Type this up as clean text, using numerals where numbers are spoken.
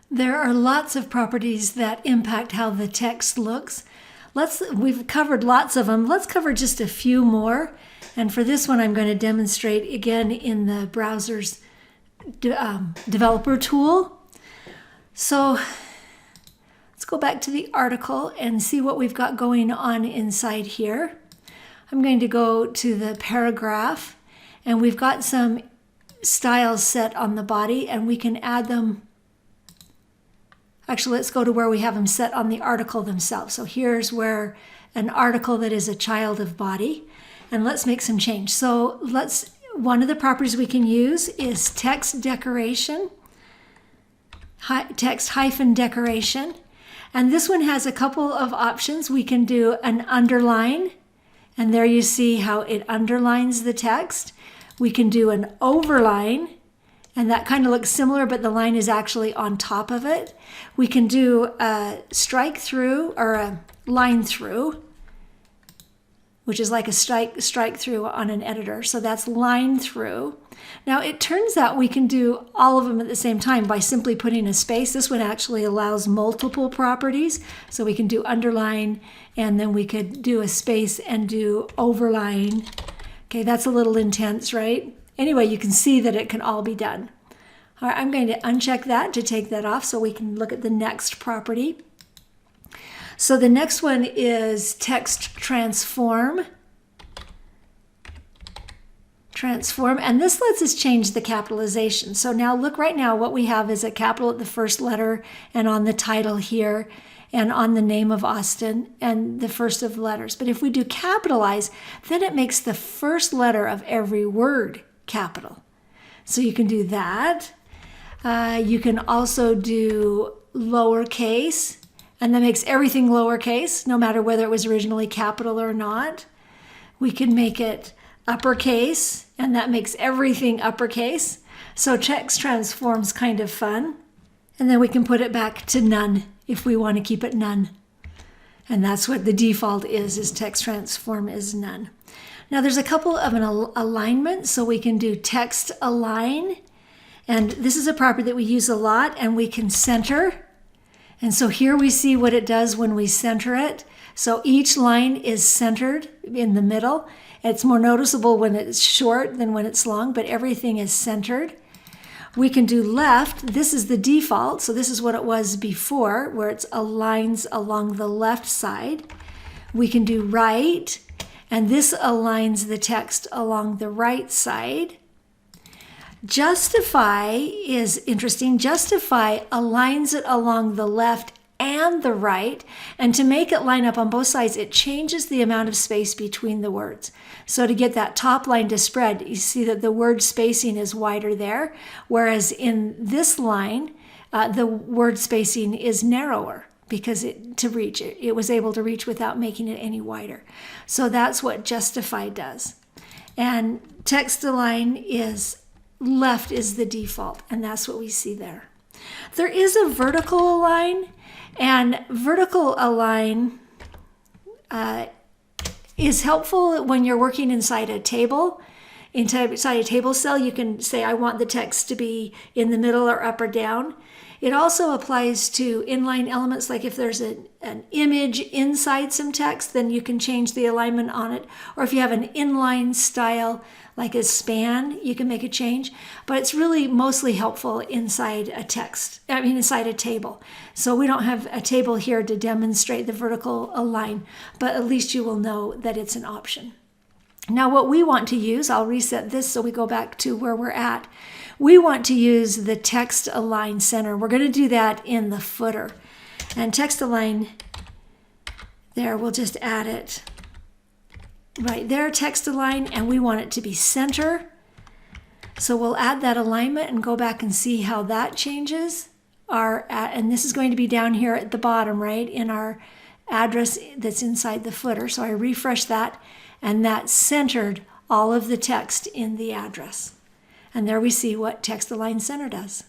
There are lots of properties that impact how the text looks. We've covered lots of them. Let's cover just a few more. And for this one, I'm going to demonstrate again in the browser's developer tool. So let's go back to the article and see what we've got going on inside here. I'm going to go to the paragraph, and we've got some styles set on the body, and we can add them. Actually, let's go to where we have them set on the article themselves. So here's where an article that is a child of body, and let's make some change. So one of the properties we can use is text decoration, text hyphen decoration. And this one has a couple of options. We can do an underline, and there you see how it underlines the text. We can do an overline, and that kind of looks similar, but the line is actually on top of it. We can do a strike through or a line through, which is like a strike through on an editor. So that's line through. Now it turns out we can do all of them at the same time by simply putting a space. This one actually allows multiple properties. So we can do underline, and then we could do a space and do overline. Okay, that's a little intense, right? Anyway, you can see that it can all be done. All right, I'm going to uncheck that to take that off so we can look at the next property. So the next one is text transform. Transform, and this lets us change the capitalization. So now look, right now what we have is a capital at the first letter and on the title here and on the name of Austin and the first of the letters. But if we do capitalize, then it makes the first letter of every word capital. So you can do that. You can also do lowercase, and that makes everything lowercase, no matter whether it was originally capital or not. We can make it uppercase, and that makes everything uppercase. So text transform's kind of fun. And then we can put it back to none if we want to keep it none. And that's what the default is text transform is none. Now there's a couple of an alignment, so we can do text align. And this is a property that we use a lot, and we can center. And so here we see what it does when we center it. So each line is centered in the middle. It's more noticeable when it's short than when it's long, but everything is centered. We can do left. This is the default. So this is what it was before, where it's aligns along the left side. We can do right, and this aligns the text along the right side. Justify is interesting. Justify aligns it along the left and the right, and to make it line up on both sides, it changes the amount of space between the words. So to get that top line to spread, you see that the word spacing is wider there, whereas in this line, the word spacing is narrower because it was able to reach without making it any wider. So that's what justify does. And text align is left is the default, and that's what we see there. There is a vertical align, and vertical align is helpful when you're working inside a table. Inside a table cell, you can say, I want the text to be in the middle or up or down. It also applies to inline elements, like if there's an image inside some text, then you can change the alignment on it. Or if you have an inline style, like a span, you can make a change. But it's really mostly helpful inside a inside a table. So we don't have a table here to demonstrate the vertical align, but at least you will know that it's an option. Now what we want to use, I'll reset this so we go back to where we're at. We want to use the text align center. We're going to do that in the footer. And text align, there, we'll just add it right there, text align, and we want it to be center. So we'll add that alignment and go back and see how that changes. And this is going to be down here at the bottom, right, in our address that's inside the footer. So I refresh that, and that centered all of the text in the address. And there we see what text align center does.